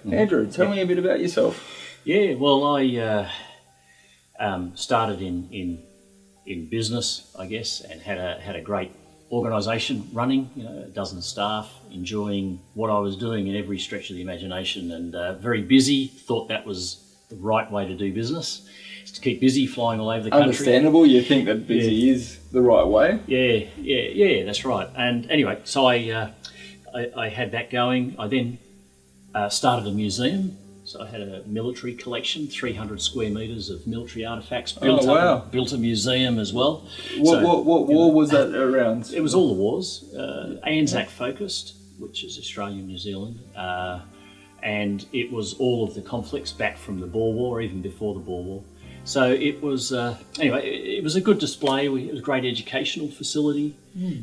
Andrew, tell me a bit about yourself. Yeah, well, I started in business, I guess, and had a great organisation running. A dozen staff, enjoying what I was doing in every stretch of the imagination, and very busy. Thought that was the right way to do business, is to keep busy, flying all over the country. Understandable. You think that busy is the right way. Yeah, that's right. And anyway, so I had that going. I then started a museum. So I had a military collection, 300 square metres of military artefacts. Built a museum as well. What war was that around? It was all the wars. Anzac focused, which is Australia, New Zealand. And it was all of the conflicts back from the Boer War, even before the Boer War. So it was, anyway, it was a good display. It was a great educational facility.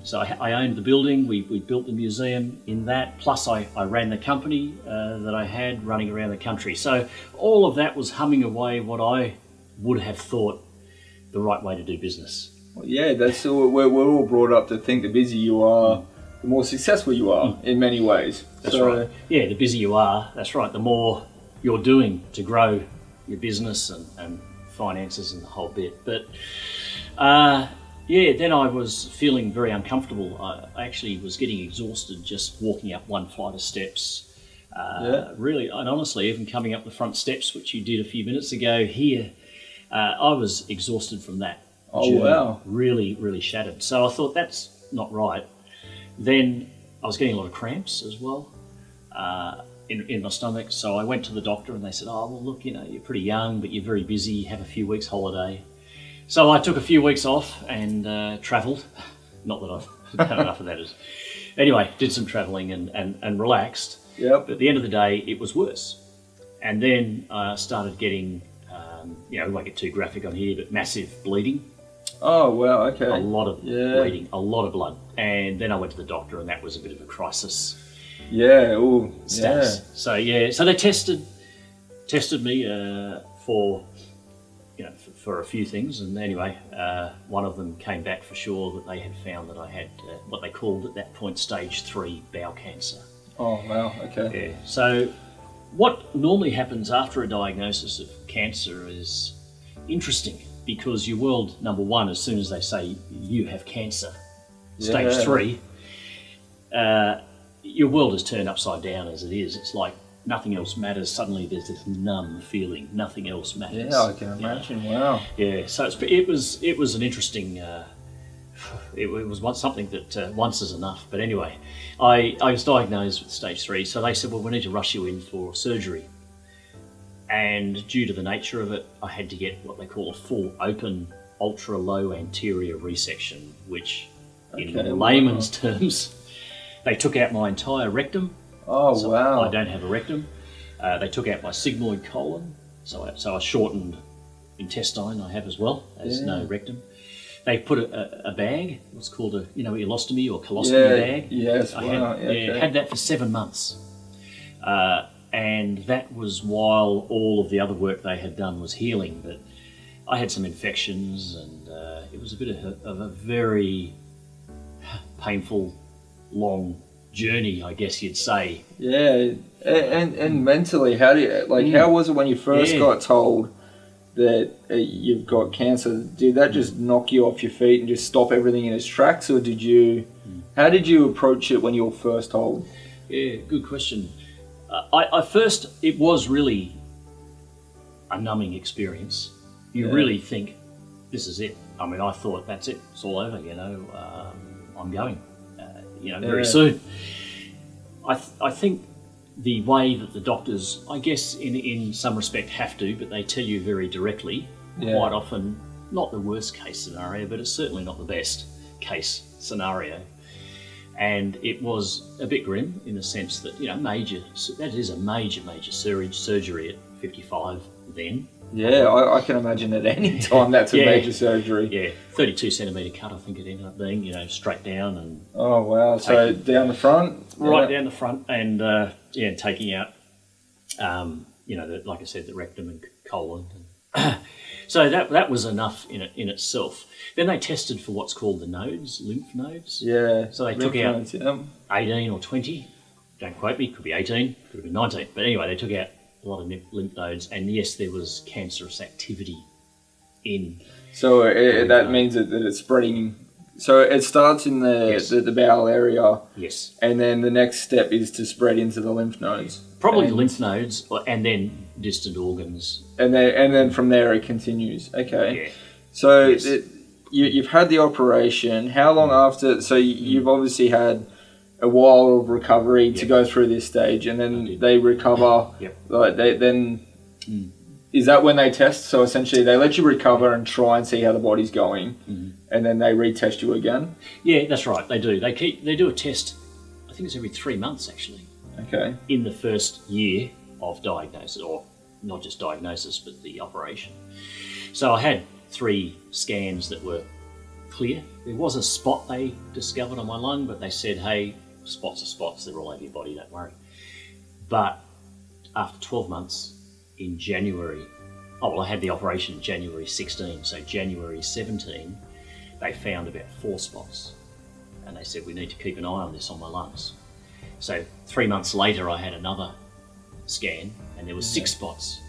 So I owned the building. We built the museum in that. Plus I ran the company that I had running around the country. So all of that was humming away what I would have thought the right way to do business. Well, yeah, that's we're all brought up to think the busier you are, the more successful you are in many ways. That's right. Yeah, the busier you are, that's right, the more you're doing to grow your business and finances and the whole bit. But then I was feeling very uncomfortable. I actually was getting exhausted just walking up one flight of steps. Really, and honestly, even coming up the front steps, which you did a few minutes ago here, I was exhausted from that. Oh, wow. Really, really shattered. So I thought, that's not right. Then I was getting a lot of cramps as well in my stomach. So I went to the doctor and they said, oh, well, look, you're pretty young, but you're very busy. Have a few weeks holiday. So I took a few weeks off and travelled. Not that I've done enough of that. Anyway, did some travelling and relaxed. Yep. But at the end of the day, it was worse. And then I started getting, we won't get too graphic on here, but massive bleeding. Oh, wow, okay. A lot of bleeding, a lot of blood. And then I went to the doctor and that was a bit of a crisis. Yeah, ooh, status. yeah. So they tested me for a few things, and anyway, one of them came back for sure that they had found that I had what they called at that point stage 3 bowel cancer. Oh, wow, okay. Yeah. So what normally happens after a diagnosis of cancer is interesting, because your world, number one, as soon as they say you have cancer, stage 3, your world is turned upside down as it is. It's like nothing else matters. Suddenly there's this numb feeling. Nothing else matters. Yeah, I can imagine. Wow. Yeah, so it was an interesting. It was something that once is enough. But anyway, I was diagnosed with stage 3. So they said, well, we need to rush you in for surgery. And due to the nature of it, I had to get what they call a full open ultra low anterior resection, which in layman's terms, they took out my entire rectum. Oh, so wow. I don't have a rectum. They took out my sigmoid colon, so I shortened intestine I have as well, as no rectum. They put a bag, what's called a ileostomy or colostomy bag. Yes, I had that for 7 months. And that was while all of the other work they had done was healing, but I had some infections, and it was a bit of a very painful, long journey, I guess you'd say. Yeah, and mentally, how was it when you first got told that you've got cancer? Did that just knock you off your feet and just stop everything in its tracks, or how did you approach it when you were first told? Yeah, good question. I first, it was really a numbing experience. You really think, this is it. I mean, I thought, that's it, it's all over, I'm going, very soon. I think the way that the doctors, I guess in some respect have to, but they tell you very directly, quite often, not the worst case scenario, but it's certainly not the best case scenario. And it was a bit grim in the sense that, that is a major surgery at 55 then. Yeah, I can imagine at any time that's a major surgery. Yeah, 32 centimetre cut I think it ended up being, straight down. And oh, wow. So down the front? Right down the front, and taking out, like I said, the rectum and colon. So that was enough in itself. Then they tested for what's called the nodes, lymph nodes. Yeah. So they took out 18 or 20. Don't quote me, could be 18, could have been 19. But anyway, they took out a lot of lymph nodes, and yes, there was cancerous activity in. So that means that it's spreading. So it starts in the bowel area. Yes. And then the next step is to spread into the lymph nodes. Probably lymph nodes, and then distant organs. And then from there it continues. Okay. Yeah. So Yes. you've had the operation. How long after? So you've obviously had a while of recovery to go through this stage, and then they recover. Yep. Like is that when they test? So essentially, they let you recover and try and see how the body's going, and then they retest you again. Yeah, that's right. They do. They do a test. I think it's every 3 months actually. Okay. In the first year of diagnosis, or not just diagnosis, but the operation. So I had 3 scans that were clear. There was a spot they discovered on my lung, but they said, hey, spots are spots, they're all over your body, don't worry. But after 12 months, in January, I had the operation in January 16, so January 17, they found about 4 spots. And they said, we need to keep an eye on this on my lungs. So 3 months later, I had another scan, and there were 6 spots,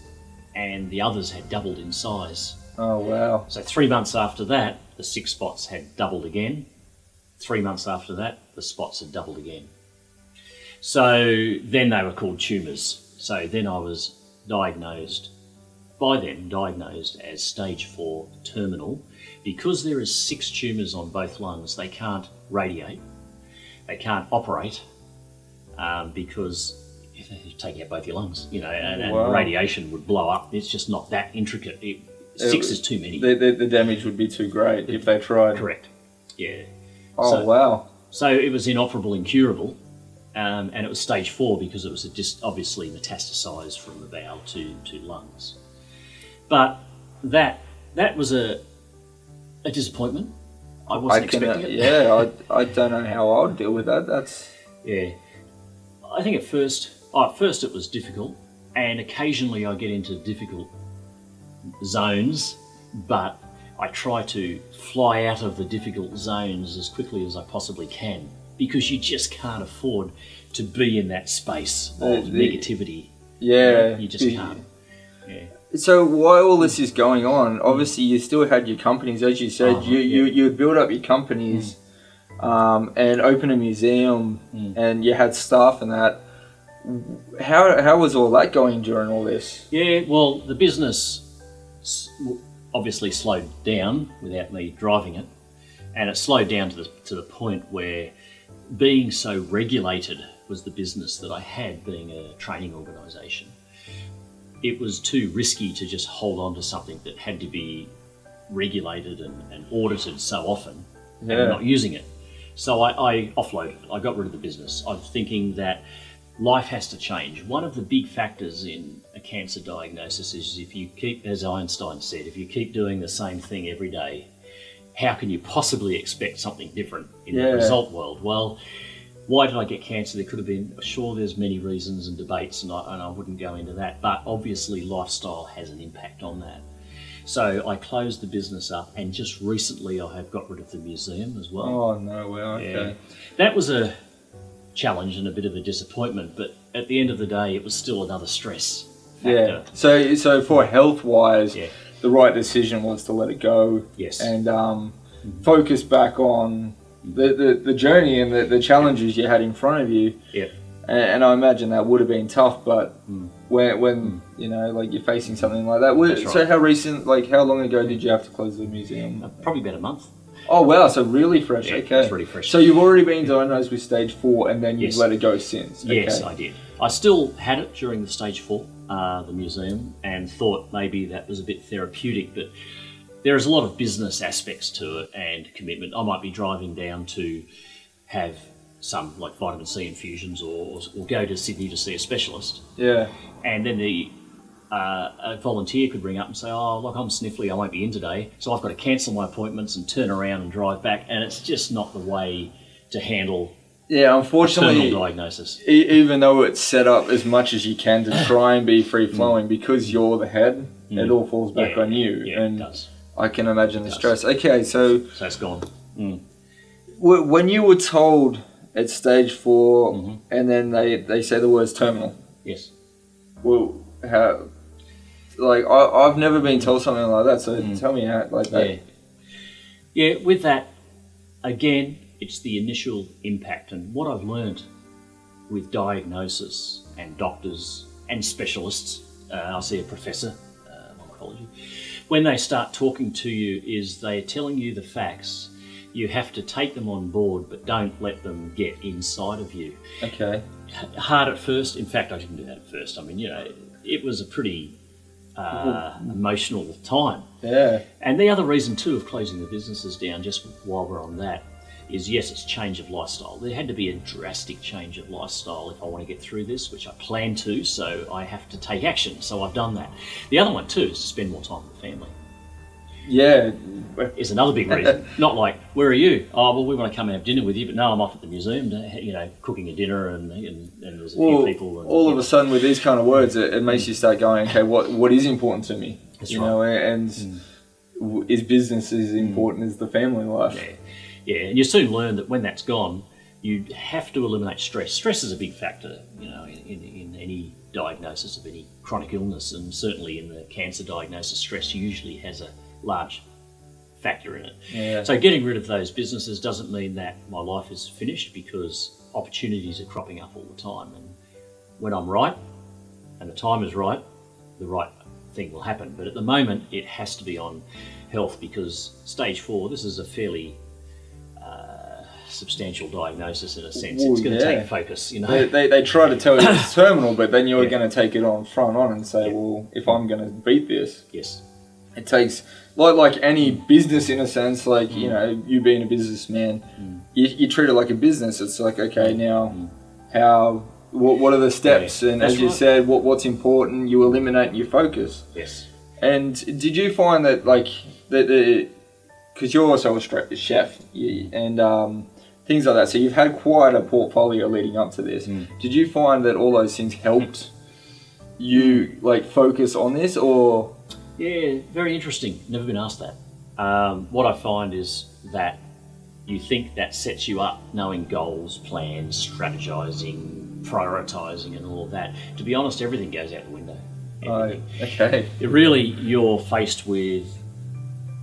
and the others had doubled in size. Oh, wow. So 3 months after that, the 6 spots had doubled again. 3 months after that, the spots had doubled again. So then they were called tumours. So then I was diagnosed as stage 4 terminal. Because there is 6 tumours on both lungs, they can't radiate, they can't operate, because if they take out both your lungs, and radiation would blow up. It's just not that intricate. 6 is too many. The damage would be too great if they tried. Correct. Yeah. Oh, wow. So it was inoperable, incurable, and it was stage 4 because it was just obviously metastasised from the bowel to lungs. But that was a disappointment. I wasn't expecting it. Yeah, I don't know how I would deal with that. Yeah. I think at first it was difficult, and occasionally I get into difficult zones, but I try to fly out of the difficult zones as quickly as I possibly can, because you just can't afford to be in that space of negativity. Yeah. You just can't. Yeah. So while all this is going on, obviously you still had your companies, as you said. You would build up your companies and open a museum, and you had staff and that. How was all that going during all this? Yeah, well, the business obviously slowed down without me driving it, and it slowed down to the point where being so regulated was the business that I had, being a training organisation. It was too risky to just hold on to something that had to be regulated and audited so often and not using it. So I offloaded it. I got rid of the business. I'm thinking that life has to change. One of the big factors in a cancer diagnosis is if you keep, as Einstein said, if you keep doing the same thing every day, how can you possibly expect something different in the result world? Well, why did I get cancer? There could have been, sure, there's many reasons and debates, and I wouldn't go into that, but obviously lifestyle has an impact on that. So I closed the business up, and just recently I have got rid of the museum as well. Oh, no, well, okay. Yeah. That was a challenge and a bit of a disappointment, but at the end of the day, it was still another stress factor. Yeah. So for health-wise, the right decision was to let it go. Yes. And focus back on the journey and the challenges you had in front of you. Yeah. And I imagine that would have been tough, but when you're facing something like that. That's so right. how long ago did you have to close the museum? Probably about a month. Oh wow, so really fresh. Yeah, okay. It's really fresh. So you've already been diagnosed with stage 4 and then you've Yes. let it go since. Okay. Yes, I did. I still had it during the stage 4, the museum, and thought maybe that was a bit therapeutic, but there's a lot of business aspects to it and commitment. I might be driving down to have some like vitamin C infusions or go to Sydney to see a specialist. Yeah. And then a volunteer could ring up and say, oh, look, I'm sniffly, I won't be in today, so I've got to cancel my appointments and turn around and drive back, and it's just not the way to handle unfortunately, terminal diagnosis. Even though it's set up as much as you can to try and be free-flowing, because you're the head, it all falls back on you. Yeah, and it does. I can imagine the stress. Okay, so it's gone. when you were told, It's stage 4, and then they say the words terminal. Yes. Well, how? Like I've never been told something like that. So tell me how like that. Yeah. Yeah. With that, again, it's the initial impact, and what I've learned with diagnosis and doctors and specialists. I see a professor of oncology. When they start talking to you, is they're telling you the facts. You have to take them on board, but don't let them get inside of you. Okay. Hard at first. In fact, I didn't do that at first. I mean, it was a pretty emotional time. Yeah. And the other reason too of closing the businesses down, just while we're on that, is yes, it's change of lifestyle. There had to be a drastic change of lifestyle if I want to get through this, which I plan to, so I have to take action. So I've done that. The other one too is to spend more time with the family. Yeah. Is another big reason. Not like, where are you? Oh, well, we want to come and have dinner with you, but no, I'm off at the museum, cooking a dinner and there's a few people. And, all of a sudden with these kind of words, it makes you start going, okay, what is important to me? That's you right. know, and is business as important as the family life? Yeah, and you soon learn that when that's gone, you have to eliminate stress. Stress is a big factor, in any diagnosis of any chronic illness, and certainly in the cancer diagnosis, stress usually has a large factor in it. Yeah. So getting rid of those businesses doesn't mean that my life is finished, because opportunities are cropping up all the time, and when I'm right and the time is right, the right thing will happen. But at the moment, it has to be on health, because stage 4, this is a fairly substantial diagnosis in a sense. It's going to take focus, They try to tell you it's terminal, but then you're going to take it on front on and say, well, if I'm going to beat this, yes, it takes like any business in a sense. Like you being a businessman, you treat it like a business. It's like, okay, now what are the steps? And as you said, what's important, you eliminate and you focus. Yes. And did you find that because you're also a chef and things like that, so you've had quite a portfolio leading up to this. Did you find that all those things helped you focus on this, or? Yeah, very interesting. Never been asked that. What I find is that you think that sets you up, knowing goals, plans, strategizing, prioritizing, and all of that. To be honest, everything goes out the window. Everything. Okay. You're faced with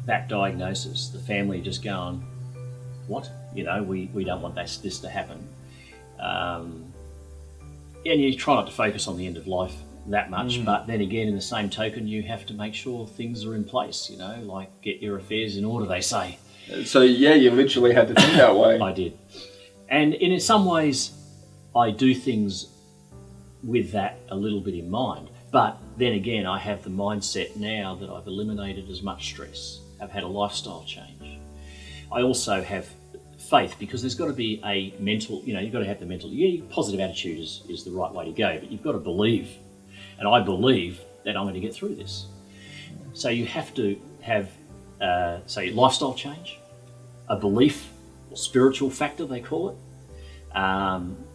that diagnosis. The family just going, what? We don't want this to happen. And you try not to focus on the end of life that much, but then again, in the same token, you have to make sure things are in place, like get your affairs in order, they say. So you literally had to think that way. I did. And in some ways, I do things with that a little bit in mind. But then again, I have the mindset now that I've eliminated as much stress. I've had a lifestyle change. I also have faith, because there's got to be a mental, you've got to have the mental, positive attitude is the right way to go, but you've got to believe. And I believe that I'm going to get through this. So you have to have, lifestyle change, a belief, or spiritual factor, they call it,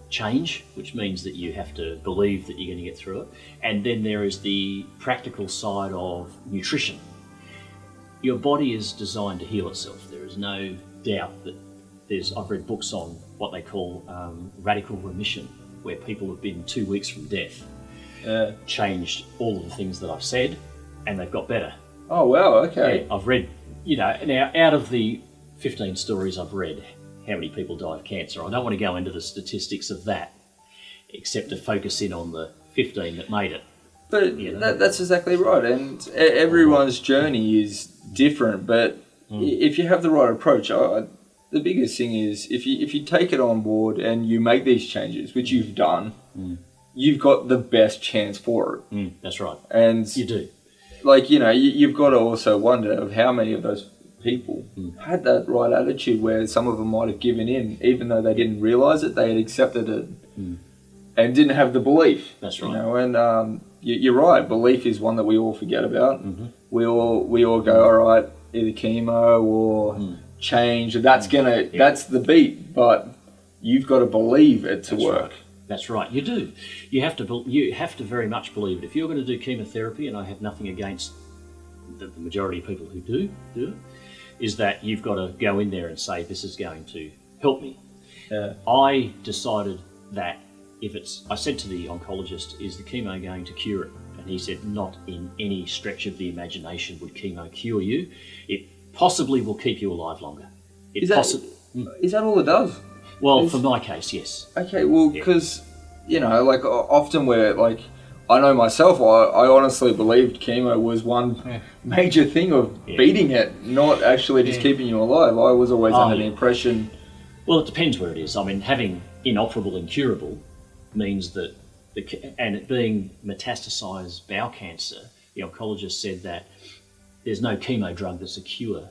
change, which means that you have to believe that you're going to get through it. And then there is the practical side of nutrition. Your body is designed to heal itself. There is no doubt that I've read books on what they call radical remission, where people have been 2 weeks from death, changed all of the things that I've said, and they've got better. Oh, wow, okay. Yeah, I've read, now out of the 15 stories I've read, how many people die of cancer, I don't want to go into the statistics of that, except to focus in on the 15 that made it. But that's exactly right, and everyone's journey is different, but if you have the right approach, the biggest thing is if you take it on board and you make these changes, which you've done, you've got the best chance for it. That's right. And you do. You've got to also wonder of how many of those people had that right attitude, where some of them might have given in, even though they didn't realise it, they had accepted it and didn't have the belief. That's right. And you're right, belief is one that we all forget about. We all go, all right, either chemo or change, that's the beat, but you've got to believe it to work. Right. That's right, you do. You have to very much believe it. If you're going to do chemotherapy, and I have nothing against the majority of people who do it, is that you've got to go in there and say, this is going to help me. Yeah. I decided that I said to the oncologist, is the chemo going to cure it? And he said, not in any stretch of the imagination would chemo cure you. It possibly will keep you alive longer. Is that all it does? Well, for my case, yes. Okay, well, because, like often we're like, I know myself, I honestly believed chemo was one major thing of beating it, not actually just keeping you alive. I was always under the impression... Well, it depends where it is. I mean, having inoperable and curable means that, and it being metastasised bowel cancer, the oncologist said that there's no chemo drug that's a cure.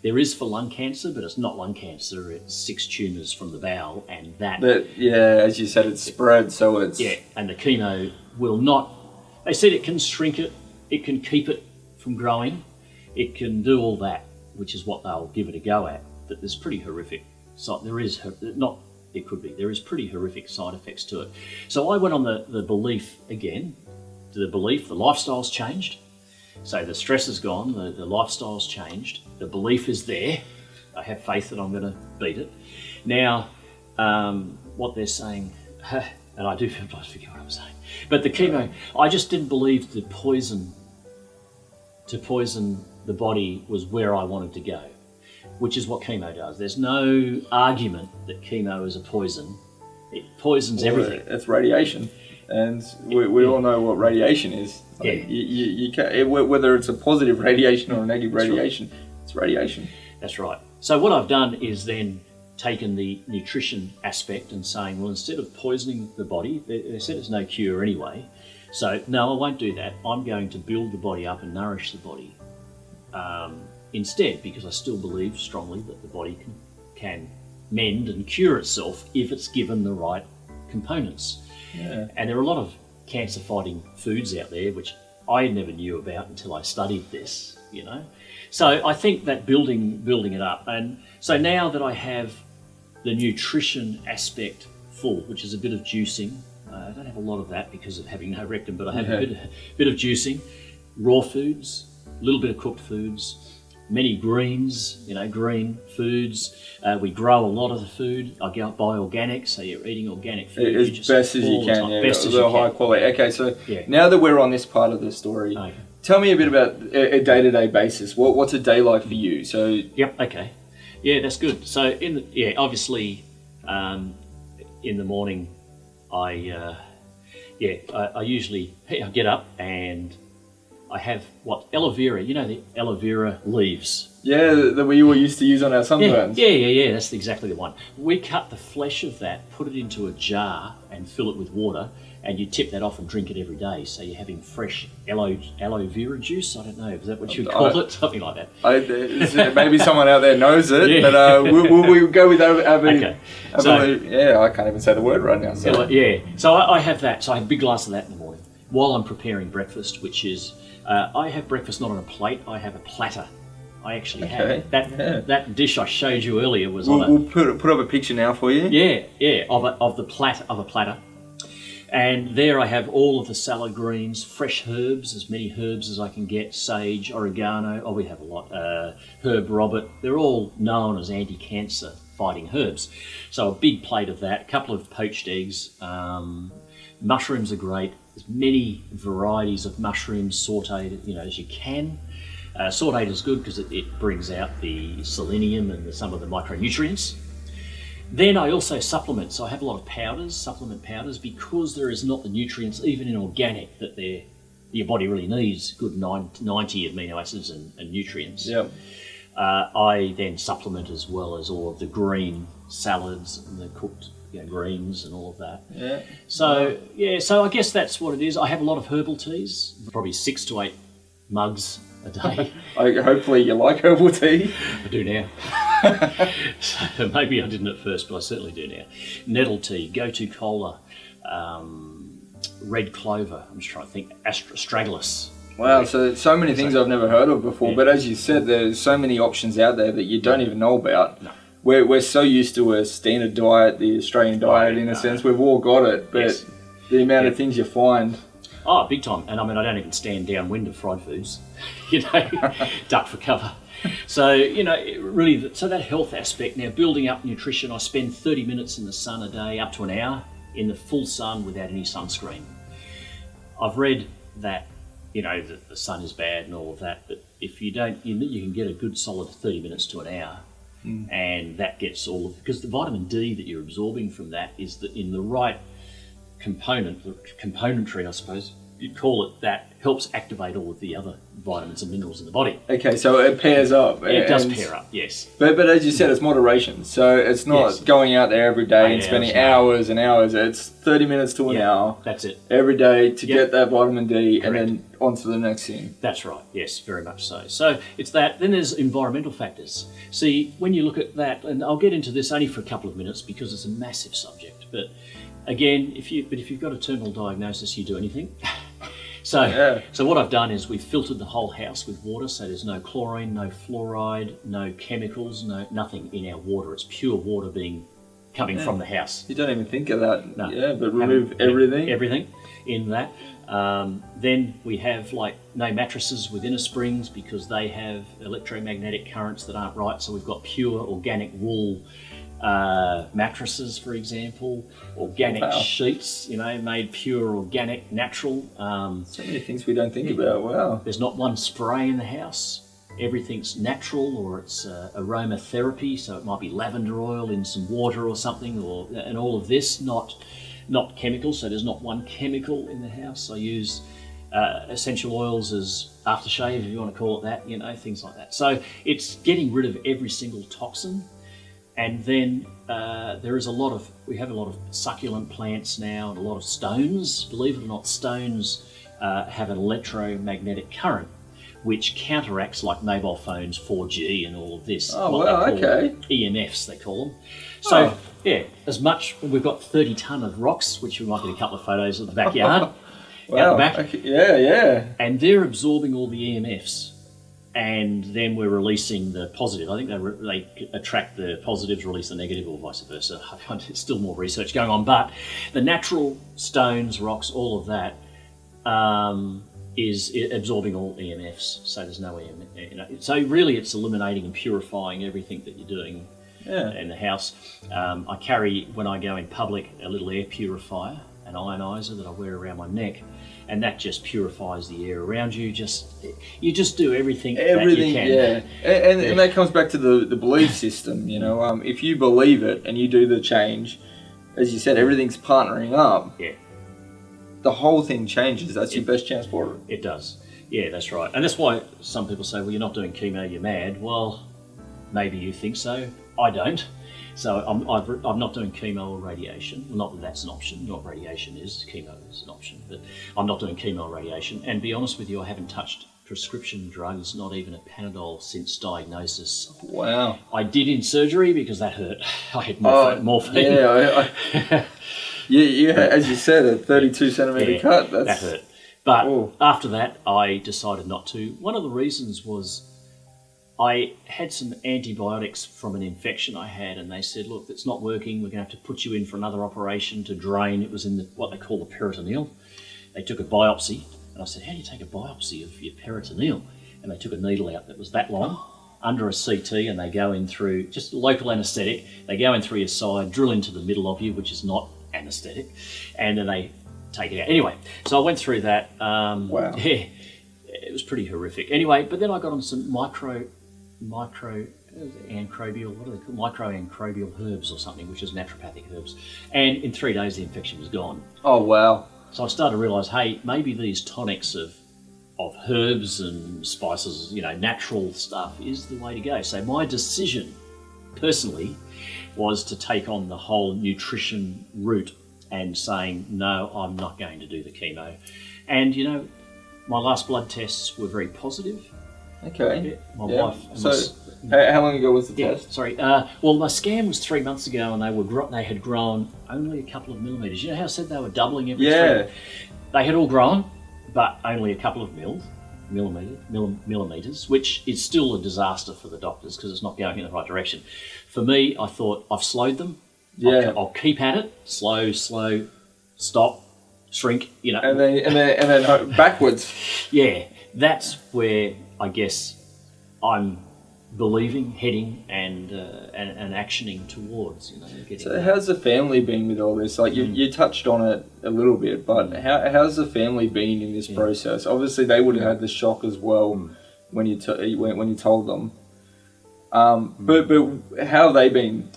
There is for lung cancer, but it's not lung cancer. It's 6 tumours from the bowel, and as you said, it's spread, so it's... Yeah, and the chemo will not... They said it can shrink it, it can keep it from growing, it can do all that, which is what they'll give it a go at, but there's pretty horrific... there is pretty horrific side effects to it. So I went on the belief again, the lifestyle's changed. So the stress is gone, the lifestyle's changed, the belief is there. I have faith that I'm going to beat it. Now, what they're saying, and I do sometimes forget what I'm saying, but the chemo, I just didn't believe to poison the body was where I wanted to go, which is what chemo does. There's no argument that chemo is a poison. It poisons everything. It's radiation. And we all know what radiation is. You can't, whether it's a positive radiation or a negative radiation, it's radiation. That's right. So what I've done is then taken the nutrition aspect and saying, well, instead of poisoning the body, they said there's no cure anyway. So no, I won't do that. I'm going to build the body up and nourish the body instead, because I still believe strongly that the body can mend and cure itself if it's given the right components. Yeah. And there are a lot of cancer-fighting foods out there which I never knew about until I studied this, So I think that building it up. And so now that I have the nutrition aspect full, which is a bit of juicing, I don't have a lot of that because of having no rectum, but I have a bit of juicing, raw foods, a little bit of cooked foods, many greens, green foods. We grow a lot of the food. I go out buy organic, so you're eating organic food. As best as you can, high quality. Okay, so now that we're on this part of the story, tell me a bit about a day-to-day basis. What's a day like for you? So Yep, okay. Yeah, that's good. So obviously, in the morning, I usually get up and I have aloe vera, the aloe vera leaves. Yeah, that we all used to use on our sunburns. Yeah, that's exactly the one. We cut the flesh of that, put it into a jar and fill it with water, and you tip that off and drink it every day. So you're having fresh aloe vera juice. I don't know, is that what you call it? Something like that. Maybe someone out there knows it, but we'll go with okay. I can't even say the word right now. So. So I have that. So I have a big glass of that in the morning while I'm preparing breakfast, which is... I have breakfast not on a plate, I have a platter. I actually have that dish I showed you earlier was on We'll put up a picture now for you. Of a platter. And there I have all of the salad greens, fresh herbs, as many herbs as I can get, sage, oregano, we have a lot, herb robert. They're all known as anti-cancer fighting herbs. So a big plate of that, a couple of poached eggs, mushrooms are great. There's many varieties of mushrooms sautéed, as you can. Sautéed is good because it brings out the selenium and some of the micronutrients. Then I also supplement, so I have a lot of supplement powders, because there is not the nutrients, even in organic, that your body really needs, good 90 amino acids and nutrients. Yep. I then supplement as well as all of the green salads and the cooked greens and all of that. Yeah. So I guess that's what it is. I have a lot of herbal teas, probably 6 to 8 mugs a day. Hopefully you like herbal tea. I do now. So maybe I didn't at first, but I certainly do now. Nettle tea, Go-To Cola, red clover. I'm just trying to think. Astragalus. Wow, so many things I've never heard of before. But as you said, there's so many options out there that you don't even know about. No. We're so used to a standard diet, the Australian diet in a sense. We've all got it, but the amount of things you find. Oh, big time. And I mean, I don't even stand downwind of fried foods, you know, duck for cover. So, you know, really, so that health aspect, now building up nutrition, I spend 30 minutes in the sun a day, up to an hour in the full sun without any sunscreen. I've read that, you know, that the sun is bad and all of that, but if you don't, you can get a good solid 30 minutes to an hour. And that gets all of, because the vitamin D that you're absorbing from that is that in the right componentry, I suppose you'd call it, that helps activate all of the other vitamins and minerals in the body. Okay, so it pairs up. It does pair up, yes. But as you said, it's moderation. So it's not going out there every day and spending hours and hours. It's 30 minutes to an hour. That's it. Every day to get that vitamin D. Correct. And then on to the next thing. That's right, yes, very much so. So it's that. Then there's environmental factors. See, when you look at that, and I'll get into this only for a couple of minutes because it's a massive subject, but again, if you've got a terminal diagnosis, you do anything. So what I've done is we've filtered the whole house with water, so there's no chlorine, no fluoride, no chemicals, nothing in our water. It's pure water coming from the house. You don't even think of that. No. Yeah, but remove everything. Everything in that. Then we have no mattresses with inner springs because they have electromagnetic currents that aren't right. So we've got pure organic wool mattresses, for example, organic sheets, you know, made pure, organic, natural. So many things we don't think about. Wow. There's not one spray in the house. Everything's natural, or it's aromatherapy, so it might be lavender oil in some water or something, and all of this, not chemicals. So there's not one chemical in the house. I use essential oils as aftershave, if you want to call it that, you know, things like that. So it's getting rid of every single toxin. And then we have a lot of succulent plants now and a lot of stones. Believe it or not, stones have an electromagnetic current, which counteracts like mobile phones, 4G and all of this. Oh, wow, okay. EMFs, they call them. So, we've got 30 tonne of rocks, which we might get a couple of photos of the backyard. Wow. Out the back. Okay. Yeah. And they're absorbing all the EMFs. And then we're releasing the positive. I think they attract the positives, release the negative, or vice versa. There's still more research going on. But the natural stones, rocks, all of that is absorbing all EMFs. So there's no EMF. You know, so really it's eliminating and purifying everything that you're doing in the house. I carry, when I go in public, a little air purifier, an ionizer that I wear around my neck. And that just purifies the air around you. You just do everything that you can. Yeah. And that comes back to the belief system. You know, if you believe it and you do the change, as you said, everything's partnering up. Yeah. The whole thing changes. That's your best chance for it. It does. Yeah, that's right. And that's why some people say, well, you're not doing chemo, you're mad. Well, maybe you think so. I don't. So I'm not doing chemo or radiation. Well, not that that's an option. Not radiation is. Chemo is an option. But I'm not doing chemo or radiation. And to be honest with you, I haven't touched prescription drugs, not even a Panadol, since diagnosis. Wow. I did in surgery because that hurt. I had morphine. Yeah, as you said, a 32 centimetre cut. That hurt. But after that, I decided not to. One of the reasons was I had some antibiotics from an infection I had, and they said, look, it's not working. We're going to have to put you in for another operation to drain. It was in what they call the peritoneal. They took a biopsy, and I said, how do you take a biopsy of your peritoneal? And they took a needle out that was that long under a CT, and they go in through, just local anaesthetic, they go in through your side, drill into the middle of you, which is not anaesthetic, and then they take it out. Anyway, so I went through that. Wow. Yeah, it was pretty horrific. Anyway, but then I got on some microancribial, what are they called? Microancribial herbs or something, which is naturopathic herbs. And in 3 days, the infection was gone. Oh, wow. So I started to realise, hey, maybe these tonics of herbs and spices, you know, natural stuff is the way to go. So my decision, personally, was to take on the whole nutrition route and saying, no, I'm not going to do the chemo. And, you know, my last blood tests were very positive. Okay. My wife. So, how long ago was the test? Sorry. Well, my scan was 3 months ago, and they had grown only a couple of millimetres. You know how I said they were doubling every 3? They had all grown, but only a couple of millimetres, which is still a disaster for the doctors because it's not going in the right direction. For me, I thought I've slowed them. Yeah. I'll keep at it. Slow, stop, shrink, you know. and then backwards. Yeah, that's where I guess I'm believing, heading, and actioning towards. You know, getting So how's the family been with all this? Like you touched on it a little bit, but how's the family been in this process? Obviously, they would have had the shock as well when you when you told them. But how have they been?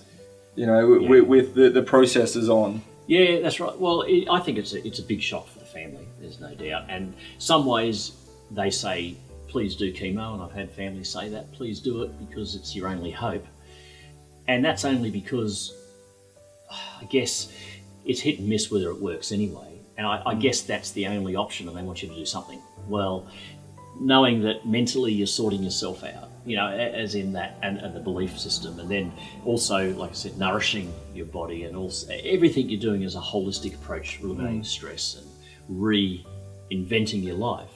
You know, with the processes on. Yeah, that's right. Well, I think it's a big shock for the family. There's no doubt. And some ways they say, please do chemo, and I've had families say that, please do it because it's your only hope. And that's only because I guess it's hit and miss whether it works anyway. And I guess that's the only option, and they want you to do something. Well, knowing that mentally you're sorting yourself out, you know, as in that, and the belief system, and then also, like I said, nourishing your body, and also everything you're doing is a holistic approach to eliminating stress and reinventing your life.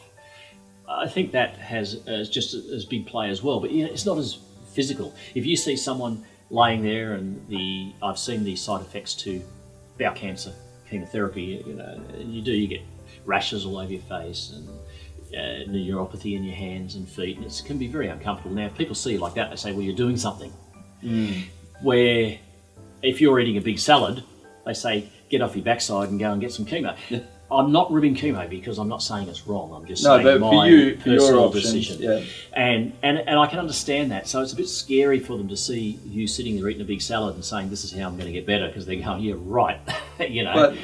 I think that has just as big play as well, but you know, it's not as physical. If you see someone laying there, and I've seen the side effects to bowel cancer chemotherapy, you know, you get rashes all over your face and neuropathy in your hands and feet, and it can be very uncomfortable. Now, if people see you like that, they say, well, you're doing something. Where if you're eating a big salad, they say, get off your backside and go and get some chemo. Yeah. I'm not ribbing chemo because I'm not saying it's wrong. I'm just saying my personal decision. Yeah. And I can understand that. So it's a bit scary for them to see you sitting there eating a big salad and saying, this is how I'm going to get better, because they're going, yeah, right. You know.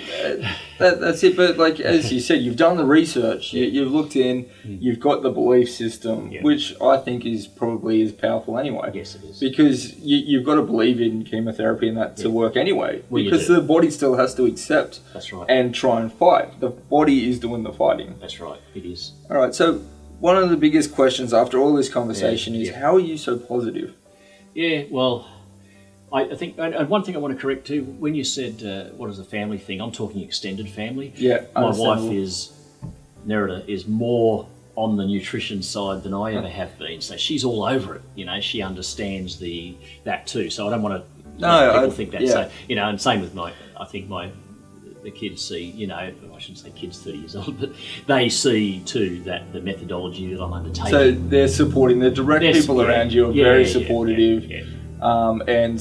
But that's it. But like, as you said, you've done the research. You've looked in. You've got the belief system, which I think is probably as powerful anyway. Yes, it is. Because you've got to believe in chemotherapy and that to work anyway. Well, because the body still has to accept. That's right. And try and fight. The body is doing the fighting. That's right, it is. All right, so one of the biggest questions after all this conversation is, how are you so positive? Yeah, well, I think, and one thing I want to correct too, when you said, what is the family thing, I'm talking extended family. Yeah, my wife Nerida is more on the nutrition side than I ever have been, so she's all over it. You know, she understands that too, so I don't want to people think that. So, you know, and same with the kids see, you know, I shouldn't say kids 30 years old, but they see too that the methodology that I'm undertaking. So they're supporting, the direct people around you are very supportive, and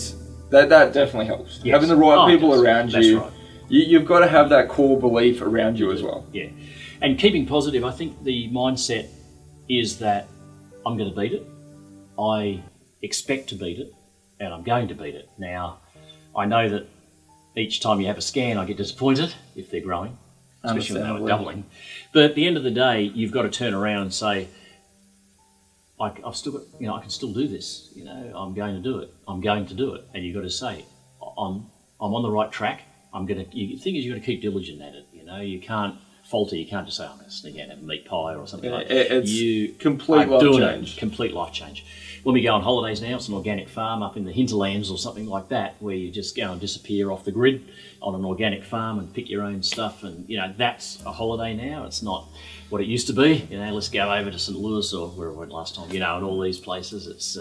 that definitely helps. Yes. Having the right people around you, right. You've got to have that core belief around you as well. Yeah, and keeping positive, I think the mindset is that I'm going to beat it, I expect to beat it, and I'm going to beat it. Now, I know that each time you have a scan, I get disappointed if they're growing, especially when they're doubling. But at the end of the day, you've got to turn around and say, I've still got, you know, I can still do this. You know, I'm going to do it. I'm going to do it. And you've got to say, I'm on the right track. The thing is, you've got to keep diligent at it. You know, you can't falter. You can't just say, I'm going to sneak out and have a meat pie or something like that. It's complete life change. Complete life change. When we go on holidays now, it's an organic farm up in the hinterlands or something like that, where you just go and disappear off the grid on an organic farm and pick your own stuff. And, you know, that's a holiday now. It's not what it used to be. You know, let's go over to St. Louis or where I went last time, you know, and all these places. It's,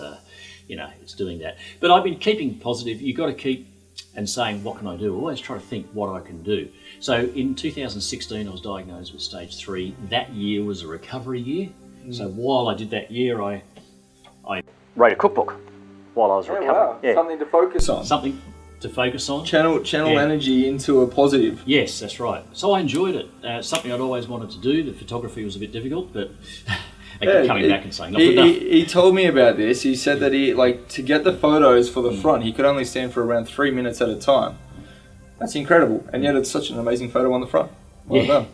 you know, it's doing that. But I've been keeping positive. You've got to keep and saying, what can I do? Always try to think what I can do. So in 2016, I was diagnosed with stage 3. That year was a recovery year. So while I did that year, I wrote a cookbook while I was recovering. Wow. Yeah. Something to focus on. Something to focus on. Channel energy into a positive. Yes, that's right. So I enjoyed it. Something I'd always wanted to do. The photography was a bit difficult, but I kept coming back and saying, not enough. He told me about this. He said that to get the photos for the front, he could only stand for around 3 minutes at a time. That's incredible. And yet it's such an amazing photo on the front. Well done.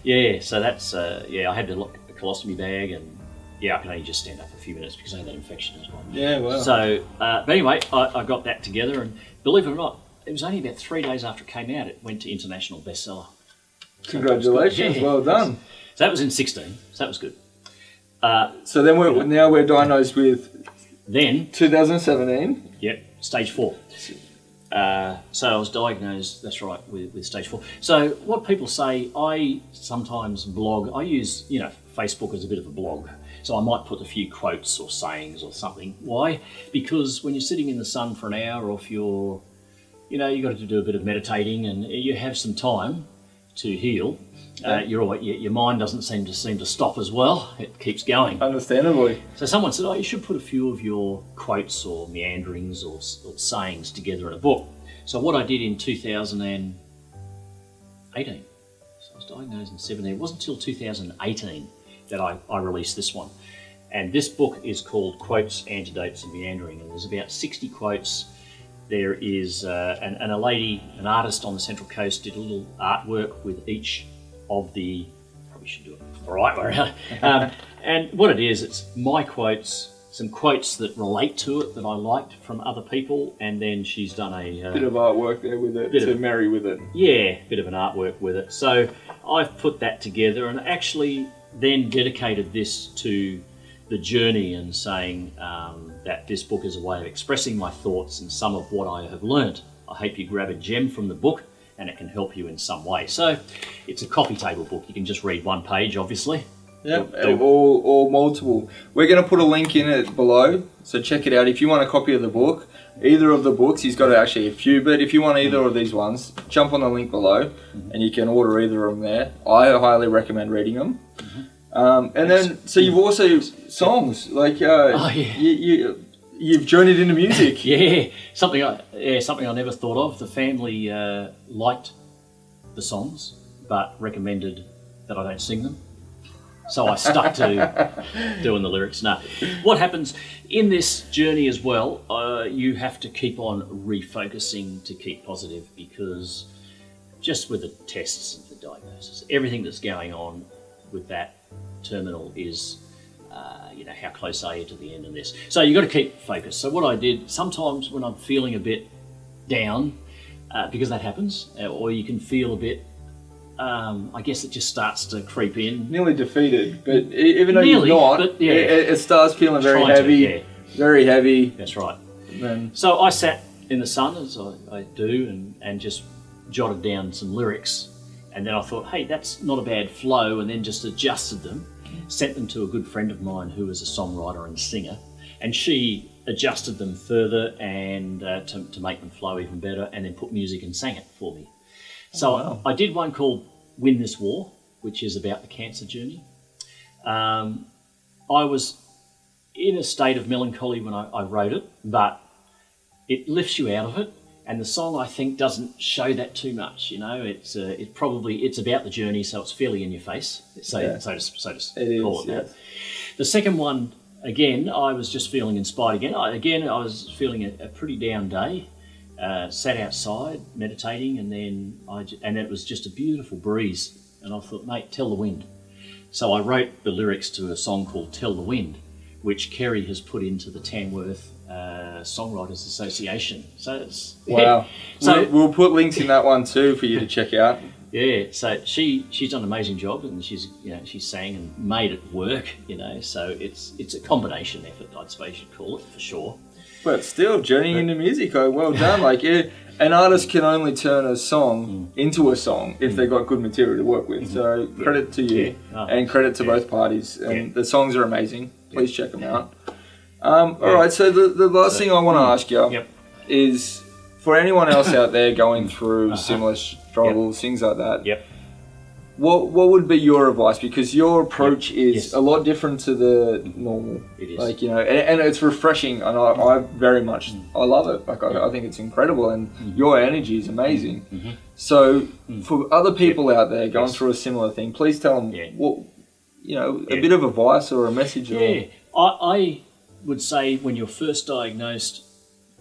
Yeah, so that's, I had a colostomy bag, and I could only just stand up for a few minutes because I had that infection as well. Yeah, wow. So, but anyway, I got that together, and believe it or not, it was only about 3 days after it came out, it went to international bestseller. Congratulations, well done. So that was in 16, so that was good. So then we're diagnosed with 2017. Yep, stage 4. So I was diagnosed, that's right, with stage 4. So what people say, I sometimes blog, I use, Facebook as a bit of a blog. So I might put a few quotes or sayings or something. Why? Because when you're sitting in the sun for an hour, or if you've got to do a bit of meditating and you have some time to heal, your mind doesn't seem to stop as well. It keeps going. Understandably. So someone said, you should put a few of your quotes or meanderings or sayings together in a book. So what I did in 2018, so I was diagnosed in 2017, it wasn't until 2018 that I released this one. And this book is called Quotes, Antidotes and Meandering, and there's about 60 quotes. There is, and a lady, an artist on the Central Coast, did a little artwork with each of the, probably should do it the right way around. And what it is, it's my quotes, some quotes that relate to it that I liked from other people, and then she's done a bit of artwork there with it to marry with it. Yeah, bit of an artwork with it. So I've put that together and actually then dedicated this to the journey and saying that this book is a way of expressing my thoughts and some of what I have learnt. I hope you grab a gem from the book and it can help you in some way. So it's a coffee table book. You can just read one page, obviously. Yep, or multiple. We're going to put a link in it below, so check it out. If you want a copy of the book, either of the books, he's got actually a few, but if you want either of these ones, jump on the link below and you can order either of them there. I highly recommend reading them. And then, so you've also songs, like you've journeyed into music. Yeah, something I never thought of. The family liked the songs, but recommended that I don't sing them. So I stuck to doing the lyrics. Now, what happens in this journey as well, you have to keep on refocusing to keep positive, because just with the tests and the diagnosis, everything that's going on with that terminal is, how close are you to the end of this? So you've got to keep focused. So what I did, sometimes when I'm feeling a bit down, because that happens, or you can feel a bit, I guess it just starts to creep in. Nearly defeated, but even though you're not, but, yeah, it starts feeling very heavy. Very heavy. That's right. So I sat in the sun, as I do, and just jotted down some lyrics. And then I thought, hey, that's not a bad flow, and then just adjusted them, sent them to a good friend of mine who is a songwriter and singer, and she adjusted them further and to make them flow even better, and then put music and sang it for me. So I did one called Win This War, which is about the cancer journey. I was in a state of melancholy when I wrote it, but it lifts you out of it. And the song, I think, doesn't show that too much. It's about the journey, so it's fairly in your face, so to call it that. The second one, again, I was just feeling inspired again. I was feeling a pretty down day. Sat outside meditating, and then it was just a beautiful breeze, and I thought, mate, tell the wind. So I wrote the lyrics to a song called Tell the Wind, which Kerry has put into the Tamworth Songwriters Association. So it's wow. So we'll put links in that one too for you to check out. Yeah, so she's done an amazing job, and she's sang and made it work. So it's a combination effort, I suppose you'd call it, for sure. But still, journeying into music, well done. An artist can only turn a song into a song if they've got good material to work with. So credit to you, and credit to both parties. And the songs are amazing. Please check them out. All right, so the last thing I want to ask you is, for anyone else out there going through similar struggles, things like that, what would be your advice? Because your approach is a lot different to the normal. It is. And it's refreshing, and I very much, I love it. I think it's incredible, and your energy is amazing. So for other people out there going through a similar thing, please tell them what, a bit of advice or a message. I would say when you're first diagnosed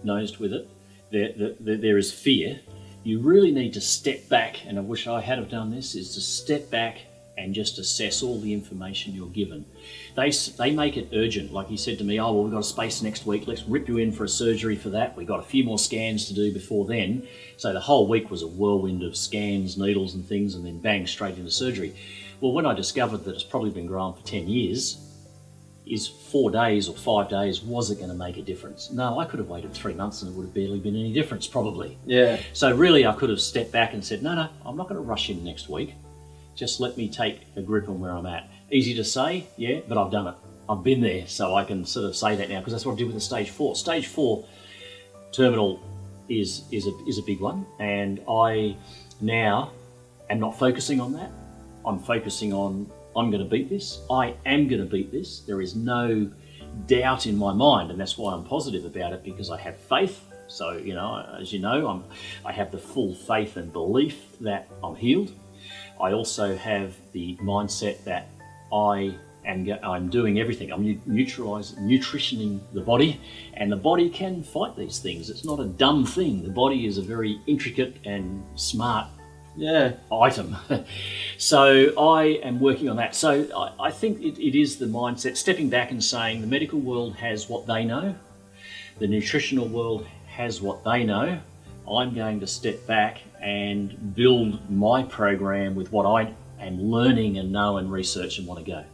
with it, there is fear. You really need to step back, and I wish I had have done this, is to step back and just assess all the information you're given. They make it urgent. Like he said to me, we've got a space next week, let's rip you in for a surgery for that. We've got a few more scans to do before then. So the whole week was a whirlwind of scans, needles and things, and then bang, straight into surgery. Well, when I discovered that it's probably been growing for 10 years, is 4 days or 5 days, was it going to make a difference? No, I could have waited 3 months and it would have barely been any difference, probably. Yeah. So really I could have stepped back and said, no, I'm not going to rush in next week. Just let me take a grip on where I'm at. Easy to say, yeah, but I've done it. I've been there, so I can sort of say that now, because that's what I did with the stage 4. Stage 4 terminal is a big one, and I now am not focusing on that. I'm focusing on, I'm going to beat this. I am going to beat this. There is no doubt in my mind, and that's why I'm positive about it, because I have faith. So, you know, as you know, I have the full faith and belief that I'm healed. I also have the mindset that I'm doing everything. I'm nutritioning the body, and the body can fight these things. It's not a dumb thing. The body is a very intricate and smart item. So I am working on that. So I think it is the mindset, stepping back and saying the medical world has what they know, the nutritional world has what they know. I'm going to step back and build my program with what I am learning and know and research and want to go.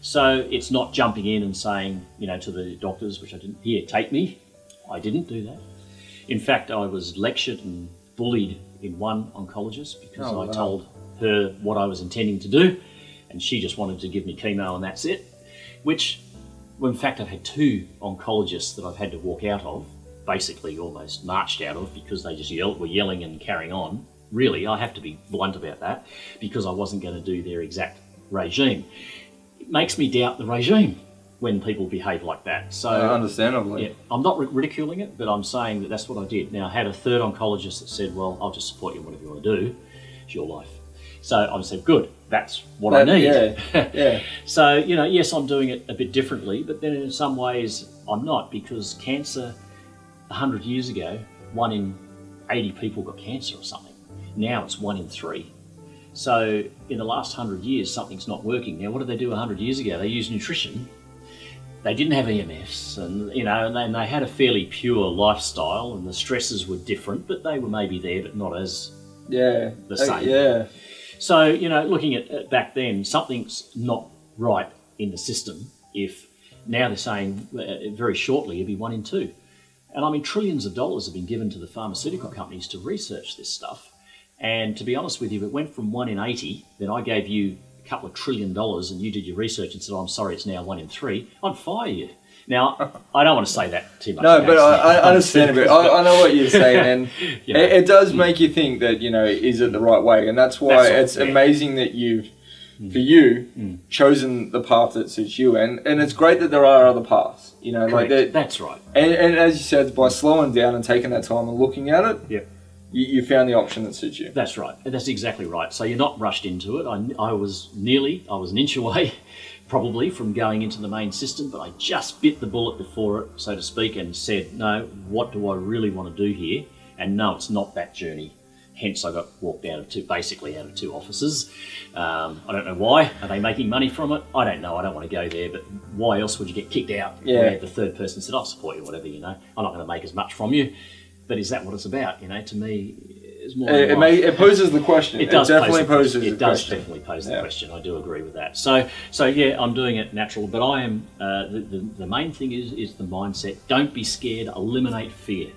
So it's not jumping in and saying, you know, to the doctors, which I didn't, here, take me. I didn't do that. In fact, I was lectured and bullied in one oncologist because I told her what I was intending to do, and she just wanted to give me chemo and that's it. Which, well, in fact, I've had 2 oncologists that I've had to walk out of, basically almost marched out of, because they just were yelling and carrying on. Really, I have to be blunt about that, because I wasn't going to do their exact regime. It makes me doubt the regime when people behave like that. So, understandably. Yeah, I'm not ridiculing it, but I'm saying that that's what I did. Now, I had a 3rd oncologist that said, well, I'll just support you in whatever you want to do. It's your life. So I said, good, that's what I need. Yeah. So, you know, yes, I'm doing it a bit differently, but then in some ways I'm not, because cancer, 100 years ago, 1 in 80 people got cancer or something. Now it's 1 in 3. So in the last 100 years, something's not working. Now, what did they do 100 years ago? They used nutrition. They didn't have EMFs, and you know, and they had a fairly pure lifestyle, and the stresses were different, but they were maybe there, but not as the same. So, you know, looking at back then, something's not right in the system. If now they're saying very shortly it'll be 1 in 2. And I mean, trillions of dollars have been given to the pharmaceutical companies to research this stuff. And to be honest with you, if it went from 1 in 80, then I gave you a couple of $1 trillion and you did your research and said, oh, I'm sorry, it's now 1 in 3, I'd fire you. Now, I don't want to say that too much. No, but I understand a bit. I know what you're saying, and it does make you think that, you know, is it the right way? And that's why it's amazing that you've, for you, chosen the path that suits you. And it's great that there are other paths, you know. Correct. Like that. That's right. And as you said, by slowing down and taking that time and looking at it, yep, you found the option that suits you. That's right. That's exactly right. So you're not rushed into it. I was an inch away probably from going into the main system, but I just bit the bullet before it, so to speak, and said, no, what do I really want to do here? And no, it's not that journey. Hence I got walked out of 2 offices. I don't know why. Are they making money from it? I don't know. I don't want to go there, but why else would you get kicked out? Where the 3rd person said, I'll support you, whatever, you know. I'm not going to make as much from you. But is that what it's about? You know, to me, it's more. It poses the question. It does definitely pose the question. It does definitely pose the question. I do agree with that. So yeah, I'm doing it natural. But I am the main thing is the mindset. Don't be scared. Eliminate fear.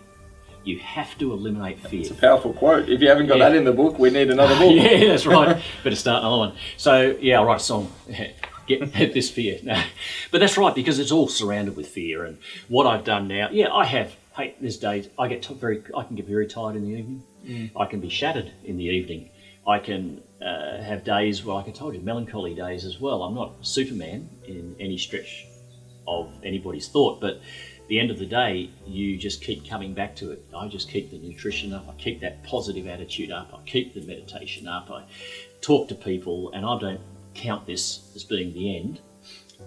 You have to eliminate fear. It's a powerful quote. If you haven't got that in the book, we need another book. Yeah, that's right. Better start another one. So yeah, I'll write a song. Get this fear. No. But that's right, because it's all surrounded with fear. And what I've done now, I have. Hey, there's days I can get very tired in the evening. I can be shattered in the evening. I can have days where, like I told you, melancholy days as well. I'm not Superman in any stretch of anybody's thought, but at the end of the day, you just keep coming back to it. I just keep the nutrition up. I keep that positive attitude up. I keep the meditation up. I talk to people, and I don't count this as being the end,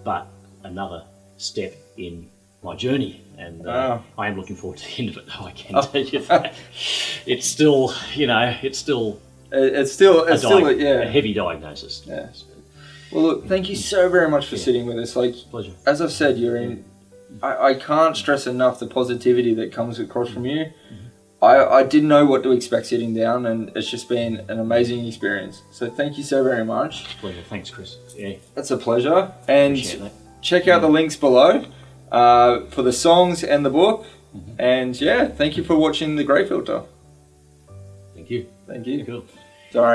but another step in my journey. And I am looking forward to the end of it, though, I can tell you that. It's still, you know, it's still a heavy diagnosis. Yeah. Well, look, thank you so very much for sitting with us. Like, pleasure. As I've said, you're in. I can't stress enough the positivity that comes across from you. I didn't know what to expect sitting down, and it's just been an amazing experience. So thank you so very much. Pleasure. Thanks, Chris. Yeah. That's a pleasure. And check out the links below for the songs and the book. And thank you for watching The Grey Filter. Thank you. Thank you. Cool.